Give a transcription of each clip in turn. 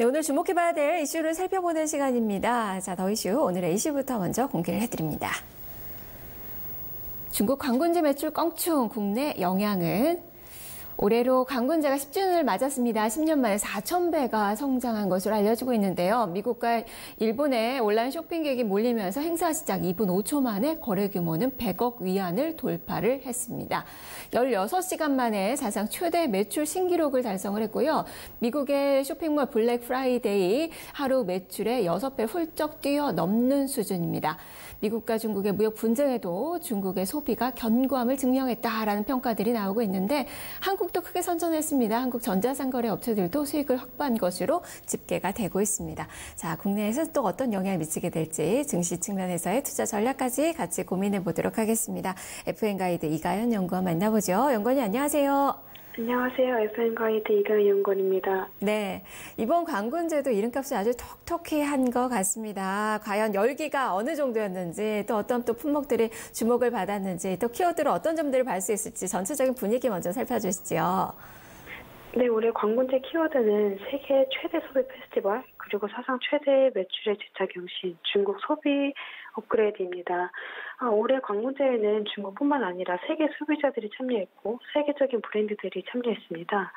네, 오늘 주목해봐야 될 이슈를 살펴보는 시간입니다. 자, 더 이슈 오늘의 이슈부터 먼저 공개를 해드립니다. 중국 관군제 매출 껑충, 국내 영향은? 올해로 관군제가 10주년을 맞았습니다. 10년 만에 4,000배가 성장한 것으로 알려지고 있는데요. 미국과 일본의 온라인 쇼핑객이 몰리면서 행사 시작 2분 5초 만에 거래 규모는 100억 위안을 돌파를 했습니다. 16시간 만에 사상 최대 매출 신기록을 달성을 했고요. 미국의 쇼핑몰 블랙 프라이데이 하루 매출의 6배 훌쩍 뛰어넘는 수준입니다. 미국과 중국의 무역 분쟁에도 중국의 소비가 견고함을 증명했다라는 평가들이 나오고 있는데 한국도 크게 선전했습니다. 한국 전자상거래 업체들도 수익을 확보한 것으로 집계가 되고 있습니다. 자, 국내에서 또 어떤 영향을 미치게 될지 증시 측면에서의 투자 전략까지 같이 고민해 보도록 하겠습니다. FN가이드 이가연 연구원 만나보죠. 연구원님 안녕하세요. 안녕하세요. FN가이드 이가연 연구원입니다. 네, 이번 관군제도 이름값을 아주 톡톡히 한 것 같습니다. 과연 열기가 어느 정도였는지 또 어떤 또 품목들이 주목을 받았는지 또 키워드로 어떤 점들을 볼 수 있을지 전체적인 분위기 먼저 살펴주시죠. 네, 올해 관군제 키워드는 세계 최대 소비 페스티벌, 그리고 사상 최대 매출의 재차 경신, 중국 소비 업그레이드입니다. 올해 관군제에는 중국뿐만 아니라 세계 소비자들이 참여했고 세계적인 브랜드들이 참여했습니다.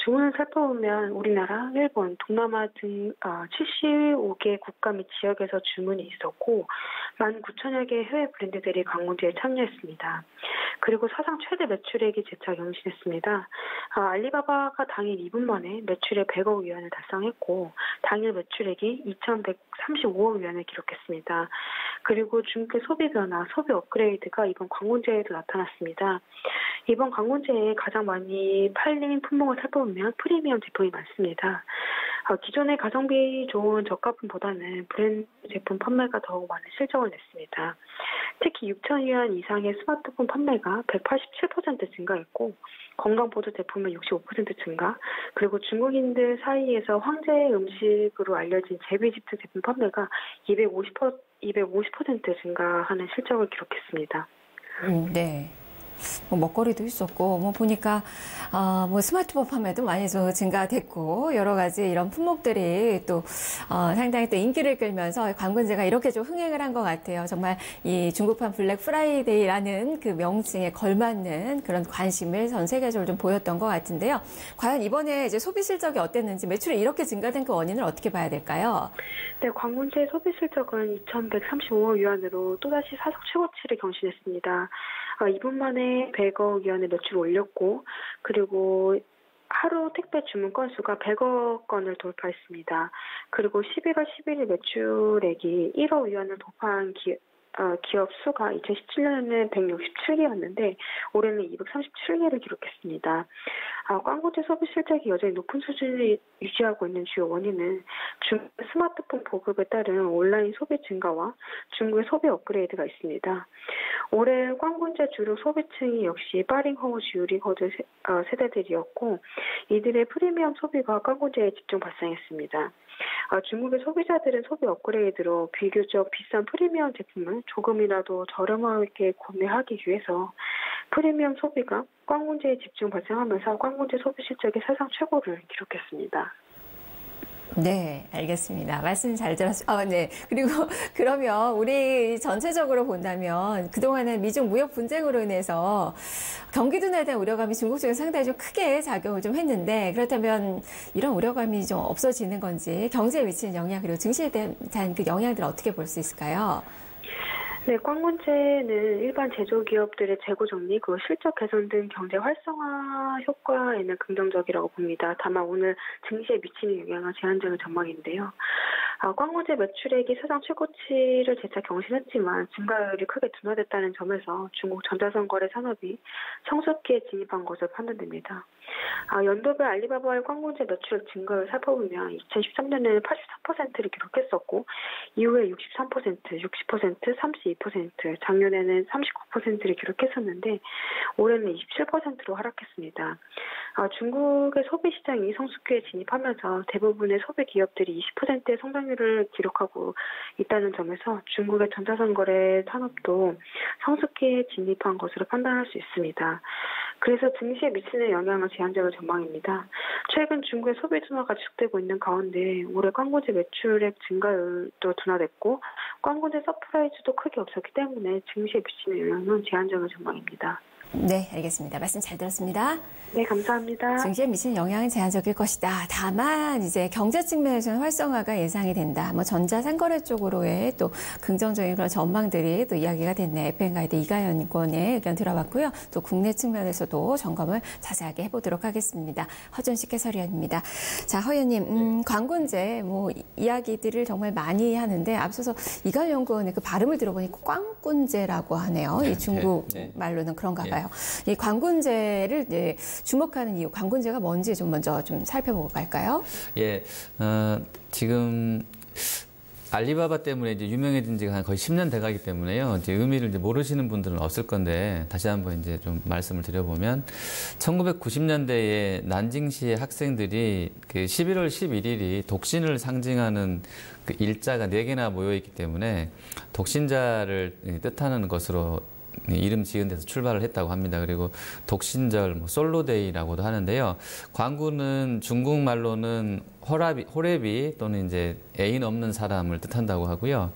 주문을 살펴보면 우리나라, 일본, 동남아 등 75개 국가 및 지역에서 주문이 있었고 19,000여 개의 해외 브랜드들이 관군제에 참여했습니다. 그리고 사상 최대 매출액이 재차 경신했습니다. 알리바바가 당일 2분 만에 매출액 100억 위안을 달성했고 당일 매출액이 2,135억 위안을 기록했습니다. 그리고 중국의 소비 변화, 소비 업그레이드가 이번 관군제에도 나타났습니다. 이번 관군제에 가장 많이 팔린 품목을 살펴보면 프리미엄 제품이 많습니다. 기존의 가성비 좋은 저가품보다는 브랜드 제품 판매가 더욱 많은 실적을 냈습니다. 특히 6,000위안 이상의 스마트폰 판매가 187% 증가했고 건강보조 제품은 65% 증가, 그리고 중국인들 사이에서 황제 음식으로 알려진 제비집트 제품 판매가 250% 증가하는 실적을 기록했습니다. 네. 먹거리도 있었고, 보니까, 스마트폰 판매도 많이 좀 증가됐고, 여러 가지 이런 품목들이 또, 상당히 또 인기를 끌면서 관군제가 이렇게 좀 흥행을 한 것 같아요. 정말 이 중국판 블랙 프라이데이라는 그 명칭에 걸맞는 그런 관심을 전 세계적으로 좀 보였던 것 같은데요. 과연 이번에 이제 소비 실적이 어땠는지, 매출이 이렇게 증가된 그 원인을 어떻게 봐야 될까요? 네, 관군제 소비 실적은 2,135억 위안으로 또다시 사상 최고치를 경신했습니다. 2분 만에 100억 위안의 매출을 올렸고, 그리고 하루 택배 주문 건수가 100억 건을 돌파했습니다. 그리고 11월 11일 매출액이 1억 위안을 돌파한 기업 수가 2017년에는 167개였는데 올해는 237개를 기록했습니다. 관군제 소비 실적이 여전히 높은 수준을 유지하고 있는 주요 원인은 중국 스마트폰 보급에 따른 온라인 소비 증가와 중국의 소비 업그레이드가 있습니다. 올해 관군제 주력 소비층이 역시 빠링허우, 듀오링허드 세대들이었고 이들의 프리미엄 소비가 관군제에 집중 발생했습니다. 중국의 소비자들은 소비 업그레이드로 비교적 비싼 프리미엄 제품을 조금이라도 저렴하게 구매하기 위해서 프리미엄 소비가 관군제에 집중 발생하면서 관군제 소비 실적이 사상 최고를 기록했습니다. 네, 알겠습니다. 말씀 잘 들었어요. 네. 그리고 그러면 우리 전체적으로 본다면 그동안은 미중 무역 분쟁으로 인해서 경기 둔화에 대한 우려감이 중국 쪽에 상당히 좀 크게 작용을 좀 했는데 그렇다면 이런 우려감이 좀 없어지는 건지 경제에 미치는 영향 그리고 증시에 대한 그 영향들을 어떻게 볼 수 있을까요? 네, 관군제는 일반 제조기업들의 재고 정리, 그리고 실적 개선 등 경제 활성화 효과에는 긍정적이라고 봅니다. 다만 오늘 증시에 미치는 영향은 제한적인 전망인데요. 관군제 매출액이 사상 최고치를 재차 경신했지만 증가율이 크게 둔화됐다는 점에서 중국 전자상거래 산업이 성숙기에 진입한 것으로 판단됩니다. 연도별 알리바바의 관군제 매출액 증가를 살펴보면 2013년에는 84%를 기록했었고 이후에 63%, 60%, 32%, 작년에는 39%를 기록했었는데 올해는 27%로 하락했습니다. 중국의 소비 시장이 성숙기에 진입하면서 대부분의 소비 기업들이 20%의 성장률을 기록하고 있다는 점에서 중국의 전자상거래 산업도 성숙기에 진입한 것으로 판단할 수 있습니다. 그래서 증시에 미치는 영향은 제한적인 전망입니다. 최근 중국의 소비 둔화가 지속되고 있는 가운데 올해 광고제 매출액 증가율도 둔화됐고 광고제 서프라이즈도 크게 없었기 때문에 증시에 미치는 영향은 제한적인 전망입니다. 네, 알겠습니다. 말씀 잘 들었습니다. 네, 감사합니다. 증시에 미치는 영향은 제한적일 것이다. 다만 이제 경제 측면에서는 활성화가 예상이 된다. 뭐 전자상거래 쪽으로의 또 긍정적인 그런 전망들이 또 이야기가 됐네. FM가이드 이가연 의원의 의견 들어봤고요. 또 국내 측면에서도 점검을 자세하게 해보도록 하겠습니다. 허준식 해설위원입니다. 자, 허 의원님, 광군제 뭐 이야기들을 정말 많이 하는데 앞서서 이가연 연구원의 그 발음을 들어보니까 꽝군제라고 하네요. 이 중국 말로는 그런가 봐요. 이 광군제를 이제 주목하는 이유, 광군제가 뭔지 좀 먼저 좀 살펴보고 갈까요? 예, 지금 알리바바 때문에 이제 유명해진 지가 거의 10년 돼가기 때문에요. 이제 의미를 이제 모르시는 분들은 없을 건데 다시 한번 이제 좀 말씀을 드려보면 1990년대에 난징시의 학생들이 그 11월 11일이 독신을 상징하는 그 일자가 4개나 모여 있기 때문에 독신자를 뜻하는 것으로 이름 지은 데서 출발을 했다고 합니다. 그리고 독신절, 뭐 솔로데이라고도 하는데요. 광군은 중국말로는 호래비 또는 이제 애인 없는 사람을 뜻한다고 하고요.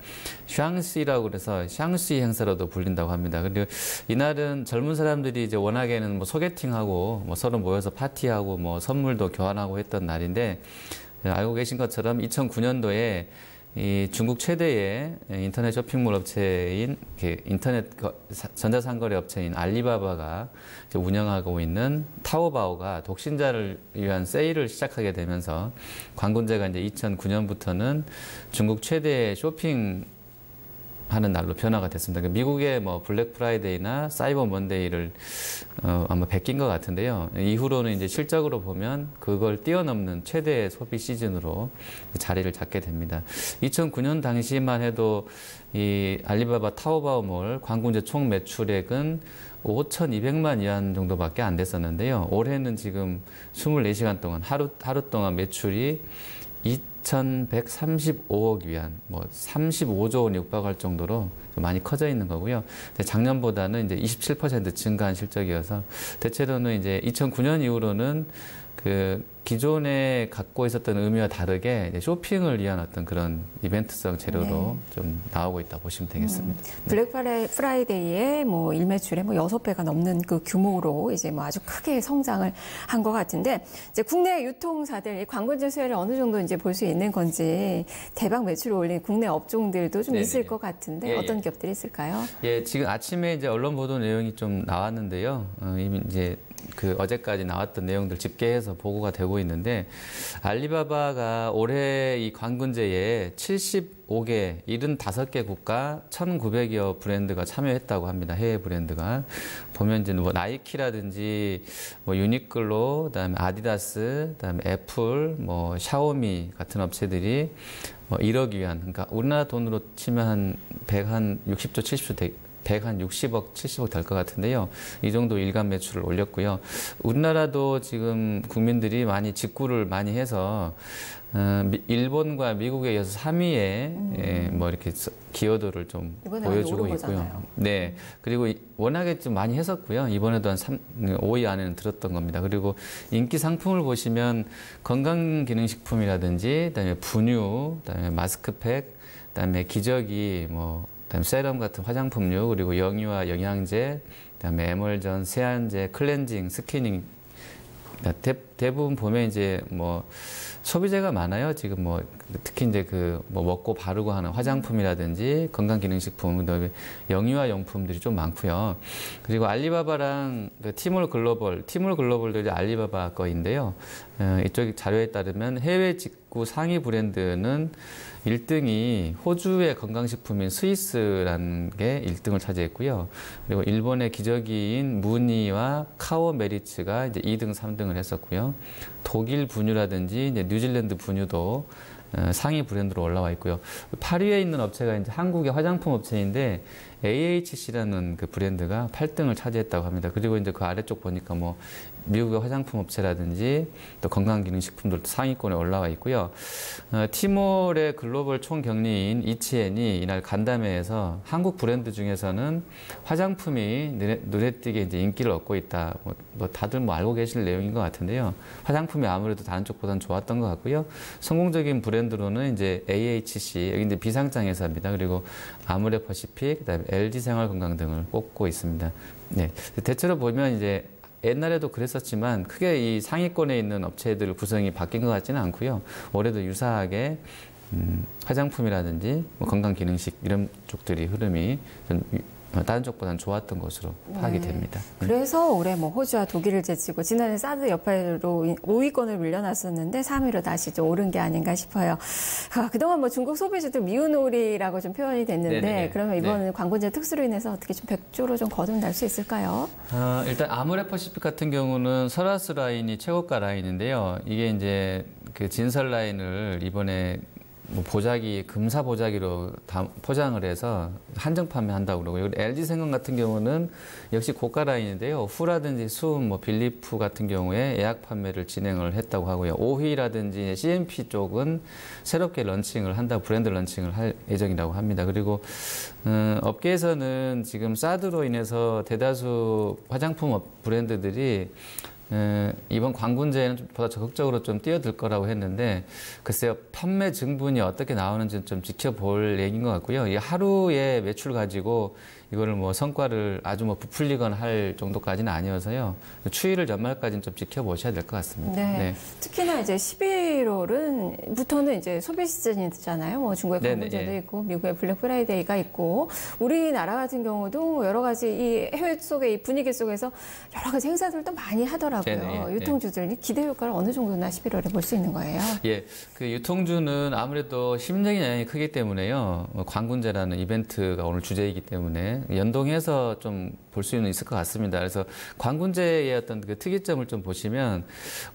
샹시라고 그래서 샹시 행사로도 불린다고 합니다. 그리고 이날은 젊은 사람들이 이제 워낙에는 뭐 소개팅하고 뭐 서로 모여서 파티하고 뭐 선물도 교환하고 했던 날인데 알고 계신 것처럼 2009년도에 이 중국 최대의 인터넷 쇼핑몰 업체인 인터넷 전자상거래 업체인 알리바바가 운영하고 있는 타오바오가 독신자를 위한 세일을 시작하게 되면서 광군제가 이제 2009년부터는 중국 최대의 쇼핑 하는 날로 변화가 됐습니다. 미국의 뭐 블랙 프라이데이나 사이버 먼데이를 아마 베낀 것 같은데요. 이후로는 이제 실적으로 보면 그걸 뛰어넘는 최대의 소비 시즌으로 자리를 잡게 됩니다. 2009년 당시만 해도 이 알리바바 타오바오몰 광군제 총 매출액은 5,200만 위안 정도밖에 안 됐었는데요. 올해는 지금 24시간 동안 하루 동안 매출이 2,135억 위안, 뭐 35조 원 육박할 정도로 좀 많이 커져 있는 거고요. 작년보다는 이제 27% 증가한 실적이어서 대체로는 이제 2009년 이후로는 그 기존에 갖고 있었던 의미와 다르게 이제 쇼핑을 위한 어떤 그런 이벤트성 재료로 좀 나오고 있다 보시면 되겠습니다. 블랙 프라이데이에 뭐 일매출의 뭐 6배가 넘는 그 규모로 이제 뭐 아주 크게 성장을 한 것 같은데 이제 국내 유통사들 이 광군제 수혜를 어느 정도 이제 볼 수 있는 건지 대박 매출을 올린 국내 업종들도 좀 있을 것 같은데 어떤 기업들이 있을까요? 예, 지금 아침에 이제 언론 보도 내용이 좀 나왔는데요. 이미 이제 그 어제까지 나왔던 내용들 집계해서 보고가 되고 있는데 알리바바가 올해 이 광군제에 75개, 75개 국가 1,900여 브랜드가 참여했다고 합니다. 해외 브랜드가. 보면 이제 뭐 나이키라든지 뭐 유니클로, 그다음에 아디다스, 그다음에 애플, 뭐 샤오미 같은 업체들이 뭐 1억 위안, 그러니까 우리나라 돈으로 치면 한 160조, 70조 160억, 70억 될 것 같은데요. 이 정도 일간 매출을 올렸고요. 우리나라도 지금 국민들이 많이 직구를 많이 해서 일본과 미국에 이어서 3위에 뭐 이렇게 기여도를 좀 보여주고 있고요. 거잖아요. 네. 그리고 워낙에 좀 많이 했었고요. 이번에도 한 5위 안에는 들었던 겁니다. 그리고 인기 상품을 보시면 건강기능식품이라든지, 그다음에 분유, 그다음에 마스크팩, 그다음에 기저귀, 뭐 그다음에 세럼 같은 화장품류, 그리고 영유아 영양제, 그다음에 에멀전, 세안제, 클렌징, 스키닝. 대부분 보면 이제 뭐 소비재가 많아요. 지금 뭐 특히 이제 그 뭐 먹고 바르고 하는 화장품이라든지 건강기능식품, 그다음에 영유아 용품들이 좀 많고요. 그리고 알리바바랑 그 티몰 글로벌도 이제 알리바바 거인데요. 이쪽 자료에 따르면 해외 직구 상위 브랜드는 1등이 호주의 건강식품인 스위스라는 게 1등을 차지했고요. 그리고 일본의 기저귀인 무니와 카오 메리츠가 이제 2등, 3등을 했었고요. 독일 분유라든지 이제 뉴질랜드 분유도 상위 브랜드로 올라와 있고요. 8위에 있는 업체가 이제 한국의 화장품 업체인데 AHC라는 그 브랜드가 8등을 차지했다고 합니다. 그리고 이제 그 아래쪽 보니까 뭐 미국의 화장품 업체라든지 또 건강기능식품들도 상위권에 올라와 있고요. 티몰의 글로벌 총경리인 이치엔이 이날 간담회에서 한국 브랜드 중에서는 화장품이 눈에 띄게 이제 인기를 얻고 있다. 뭐 다들 뭐 알고 계실 내용인 것 같은데요. 화장품이 아무래도 다른 쪽보다는 좋았던 것 같고요. 성공적인 브랜드로는 이제 AHC, 여기 이제 비상장 회사입니다. 그리고 아모레퍼시픽, 그다음에 LG생활건강 등을 꼽고 있습니다. 네, 대체로 보면 이제 옛날에도 그랬었지만 크게 이 상위권에 있는 업체들 구성이 바뀐 것 같지는 않고요. 올해도 유사하게 화장품이라든지 뭐 건강기능식 이런 쪽들이 흐름이 좀 다른 쪽보다는 좋았던 것으로 파악이 됩니다. 그래서 올해 뭐 호주와 독일을 제치고 지난해 사드 여파로 5위권을 물려놨었는데 3위로 다시 좀 오른 게 아닌가 싶어요. 그동안 뭐 중국 소비주들 미운오리라고 좀 표현이 됐는데 네네. 그러면 이번 네. 광고제 특수로 인해서 어떻게 좀 백조로 좀 거듭날 수 있을까요? 일단 아모레퍼시픽 같은 경우는 설화스 라인이 최고가 라인인데요. 이게 이제 그 진설 라인을 이번에 뭐 보자기, 금사 보자기로 포장을 해서 한정 판매한다고 그러고요. LG생명 같은 경우는 역시 고가 라인인데요. 후라든지 수음, 뭐 빌리프 같은 경우에 예약 판매를 진행을 했다고 하고요. 오휘라든지 CMP 쪽은 새롭게 런칭을 한다고 브랜드 런칭을 할 예정이라고 합니다. 그리고 업계에서는 지금 사드로 인해서 대다수 화장품 브랜드들이 이번 광군제에는 보다 적극적으로 좀 뛰어들 거라고 했는데 글쎄요, 판매 증분이 어떻게 나오는지 좀 지켜볼 얘기인 것 같고요. 이 하루의 매출 가지고 이거를 뭐 성과를 아주 뭐 부풀리거나 할 정도까지는 아니어서요. 추이를 연말까지는 좀 지켜보셔야 될 것 같습니다. 네. 네. 특히나 이제 11월부터는 이제 소비 시즌이잖아요. 뭐 중국의 광군제도 네. 있고 미국의 블랙 프라이데이가 있고 우리나라 같은 경우도 여러 가지 이 해외 속의 이 분위기 속에서 여러 가지 행사들도 많이 하더라고요. 네네. 유통주들이 기대 효과를 어느 정도나 11월에 볼 수 있는 거예요? 예, 그 유통주는 아무래도 심리적인 영향이 크기 때문에요. 광군제라는 이벤트가 오늘 주제이기 때문에 연동해서 좀 볼 수는 있을 것 같습니다. 그래서 광군제의 어떤 그 특이점을 좀 보시면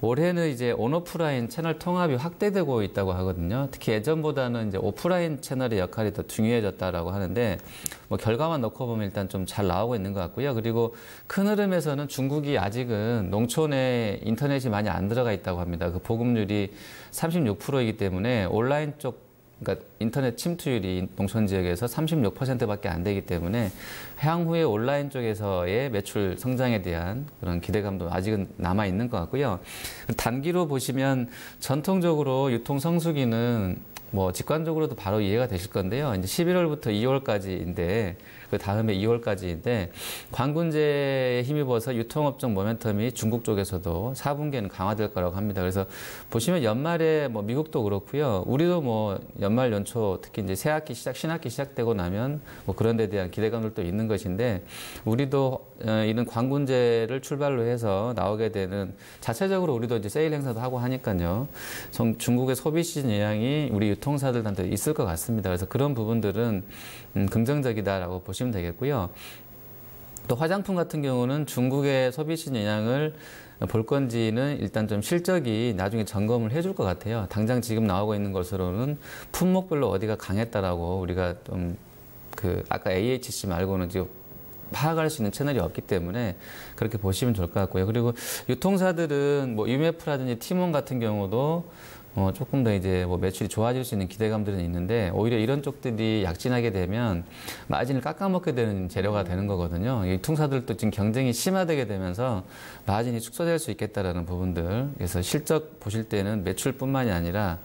올해는 이제 온오프라인 채널 통합이 확대되고 있다고 하거든요. 특히 예전보다는 이제 오프라인 채널의 역할이 더 중요해졌다라고 하는데 뭐 결과만 놓고 보면 일단 좀 잘 나오고 있는 것 같고요. 그리고 큰 흐름에서는 중국이 아직은 농촌에 인터넷이 많이 안 들어가 있다고 합니다. 그 보급률이 36%이기 때문에 온라인 쪽 그러니까 인터넷 침투율이 농촌 지역에서 36%밖에 안 되기 때문에 향후에 온라인 쪽에서의 매출 성장에 대한 그런 기대감도 아직은 남아 있는 것 같고요. 단기로 보시면 전통적으로 유통 성수기는 뭐 직관적으로도 바로 이해가 되실 건데요. 이제 11월부터 2월까지인데 그 다음에 2월까지인데 광군제에 힘입어서 유통업종 모멘텀이 중국 쪽에서도 4분기에는 강화될 거라고 합니다. 그래서 보시면 연말에 뭐 미국도 그렇고요. 우리도 뭐 연말 연초 특히 이제 새학기 신학기 시작되고 나면 뭐 그런 데 대한 기대감들도 있는 것인데 우리도 이런 광군제를 출발로 해서 나오게 되는 자체적으로 우리도 이제 세일 행사도 하고 하니까요. 중국의 소비 시즌 영향이 우리 유통사들한테 있을 것 같습니다. 그래서 그런 부분들은 긍정적이다라고 보시면 되겠고요. 또 화장품 같은 경우는 중국의 소비 시즌 영향을 볼 건지는 일단 좀 실적이 나중에 점검을 해줄 것 같아요. 당장 지금 나오고 있는 것으로는 품목별로 어디가 강했다라고 우리가 좀 아까 AHC 말고는 지금 파악할 수 있는 채널이 없기 때문에 그렇게 보시면 좋을 것 같고요. 그리고 유통사들은 뭐 UMF라든지 티몬 같은 경우도 조금 더 이제 뭐 매출이 좋아질 수 있는 기대감들은 있는데 오히려 이런 쪽들이 약진하게 되면 마진을 깎아먹게 되는 재료가 되는 거거든요. 유통사들도 지금 경쟁이 심화되게 되면서 마진이 축소될 수 있겠다라는 부분들. 그래서 실적 보실 때는 매출뿐만이 아니라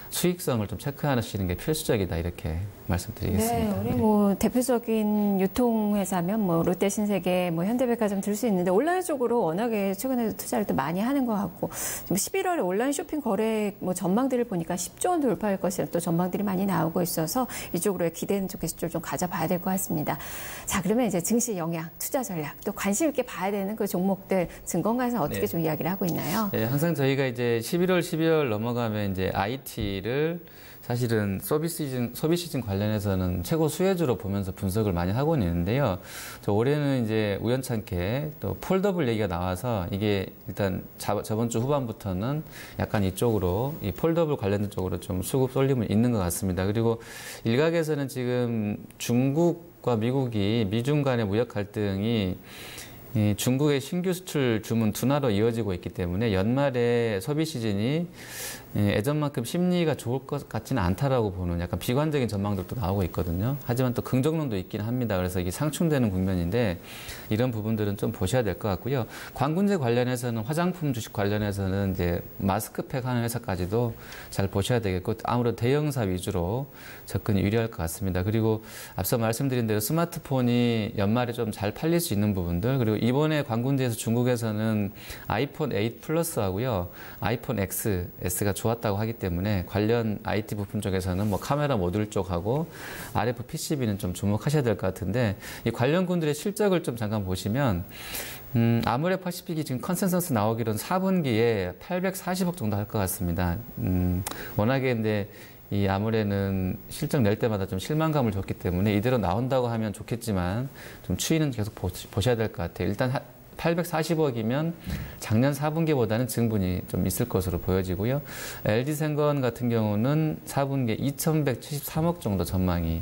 수익성을 좀 체크하시는 게 필수적이다 이렇게 말씀드리겠습니다. 네, 우리 뭐 대표적인 유통회사면 뭐 롯데 신세계, 뭐 현대백화점 들 수 있는데 온라인 쪽으로 워낙에 최근에 투자를 또 많이 하는 것 같고 11월에 온라인 쇼핑 거래 뭐 전망들을 보니까 10조 원 돌파할 것이라는 또 전망들이 많이 나오고 있어서 이쪽으로의 기대는 좀 가져봐야 될 것 같습니다. 자, 그러면 이제 증시 영향, 투자 전략, 또 관심 있게 봐야 되는 그 종목들 증권가에서 어떻게 좀 이야기를 하고 있나요? 네, 항상 저희가 이제 11월, 12월 넘어가면 이제 IT를 사실은 소비 시즌 관련해서는 최고 수혜주로 보면서 분석을 많이 하고 있는데요. 올해는 이제 우연찮게 또 폴더블 얘기가 나와서 이게 일단 저번 주 후반부터는 약간 이쪽으로 이 폴더블 관련된 쪽으로 좀 수급 쏠림은 있는 것 같습니다. 그리고 일각에서는 지금 중국과 미국이 미중 간의 무역 갈등이 이 중국의 신규 수출 주문 둔화로 이어지고 있기 때문에 연말에 소비 시즌이 예전만큼 심리가 좋을 것 같지는 않다라고 보는 약간 비관적인 전망들도 나오고 있거든요. 하지만 또 긍정론도 있긴 합니다. 그래서 이게 상충되는 국면인데 이런 부분들은 좀 보셔야 될 것 같고요. 관군제 관련해서는 화장품 주식 관련해서는 이제 마스크팩 하는 회사까지도 잘 보셔야 되겠고 아무래도 대형사 위주로 접근이 유리할 것 같습니다. 그리고 앞서 말씀드린 대로 스마트폰이 연말에 좀 잘 팔릴 수 있는 부분들 그리고 이번에 관군제에서 중국에서는 아이폰 8 플러스하고요. 아이폰 S가 좋았다고 하기 때문에 관련 IT 부품 쪽에서는 뭐 카메라 모듈 쪽하고 RF PCB는 좀 주목하셔야 될 것 같은데 이 관련군들의 실적을 좀 잠깐 보시면 아모레 퍼시픽이 지금 컨센서스 나오기로는 4분기에 840억 정도 할 것 같습니다. 워낙에 근데 이 아모레는 실적 낼 때마다 좀 실망감을 줬기 때문에 이대로 나온다고 하면 좋겠지만 좀 추이는 계속 보셔야 될 것 같아요. 일단 840억이면 작년 4분기보다는 증분이 좀 있을 것으로 보여지고요. LG생건 같은 경우는 4분기에 2,173억 정도 전망이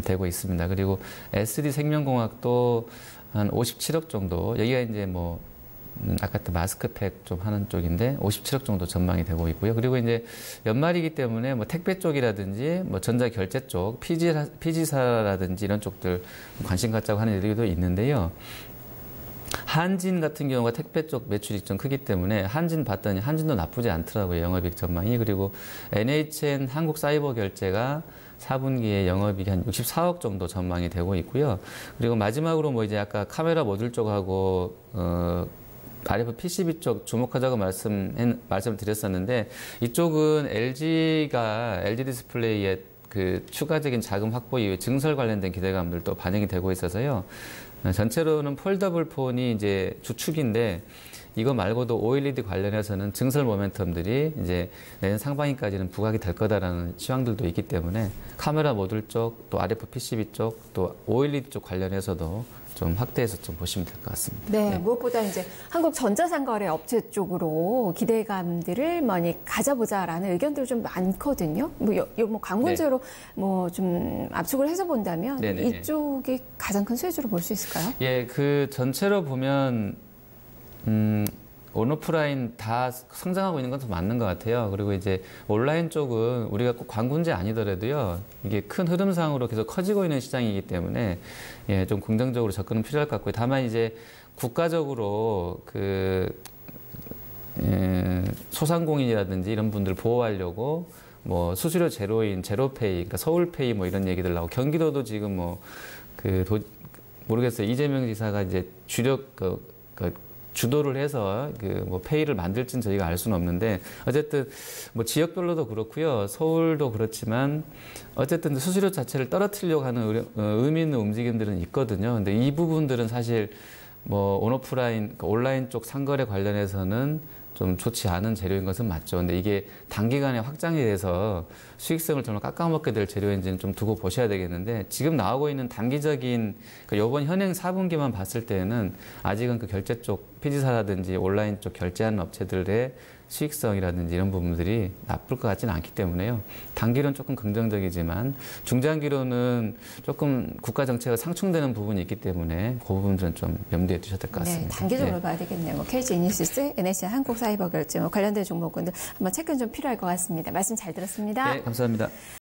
되고 있습니다. 그리고 SD생명공학도 한 57억 정도, 여기가 이제 뭐 아까 마스크팩 좀 하는 쪽인데 57억 정도 전망이 되고 있고요. 그리고 이제 연말이기 때문에 뭐 택배 쪽이라든지 뭐 전자결제 쪽, PG사라든지 이런 쪽들 관심 갖자고 하는 일들도 있는데요. 한진 같은 경우가 택배 쪽 매출이 좀 크기 때문에 한진 봤더니 한진도 나쁘지 않더라고요. 영업이익 전망이. 그리고 NHN 한국사이버결제가 4분기에 영업이익이 한 64억 정도 전망이 되고 있고요. 그리고 마지막으로 뭐 이제 아까 카메라 모듈 쪽하고 RF PCB 쪽 주목하자고 말씀드렸었는데 이쪽은 LG가 LG 디스플레이의 그 추가적인 자금 확보 이후에 증설 관련된 기대감들도 반영이 되고 있어서요. 전체로는 폴더블 폰이 이제 주축인데 이거 말고도 OLED 관련해서는 증설 모멘텀들이 이제 내년 상반기까지는 부각이 될 거다라는 시황들도 있기 때문에 카메라 모듈 쪽, 또 RF PCB 쪽, 또 OLED 쪽 관련해서도 좀 확대해서 좀 보시면 될 것 같습니다. 네, 무엇보다 이제 한국 전자상거래 업체 쪽으로 기대감들을 많이 가져보자라는 의견들이 좀 많거든요. 뭐 관군제로 뭐 좀 압축을 해서 본다면 이쪽이 가장 큰 수혜주로 볼 수 있을까요? 예, 그 전체로 보면 온오프라인 다 성장하고 있는 것도 맞는 것 같아요. 그리고 이제 온라인 쪽은 우리가 꼭 관군제 아니더라도요. 이게 큰 흐름상으로 계속 커지고 있는 시장이기 때문에 예, 좀 긍정적으로 접근은 필요할 것 같고요. 다만 이제 국가적으로 소상공인이라든지 이런 분들 보호하려고 뭐 수수료 제로인 제로페이, 그러니까 서울페이 뭐 이런 얘기들 나오고 경기도도 지금 뭐 모르겠어요. 이재명 지사가 이제 주도를 해서 뭐 페이를 만들지는 저희가 알 수는 없는데 어쨌든 뭐 지역별로도 그렇고요. 서울도 그렇지만 어쨌든 수수료 자체를 떨어뜨리려고 하는 의미 있는 움직임들은 있거든요. 근데 이 부분들은 사실 뭐 온오프라인, 그러니까 온라인 쪽 상거래 관련해서는 좀 좋지 않은 재료인 것은 맞죠. 근데 이게 단기간에 확장이 돼서 수익성을 정말 깎아먹게 될 재료인지는 좀 두고 보셔야 되겠는데 지금 나오고 있는 단기적인 이번 현행 4분기만 봤을 때는 아직은 그 결제 쪽 PG사라든지 온라인 쪽 결제하는 업체들의 수익성이라든지 이런 부분들이 나쁠 것 같지는 않기 때문에요. 단기로는 조금 긍정적이지만 중장기로는 조금 국가 정책가 상충되는 부분이 있기 때문에 그 부분들은 좀 염두에 두셔야 될 것 같습니다. 네, 단기적으로 봐야 되겠네요. 뭐 KG 이니시스, NHN 한국사이버결제 관련된 종목군들 한번 체크는 좀 필요할 것 같습니다. 말씀 잘 들었습니다. 네, 감사합니다.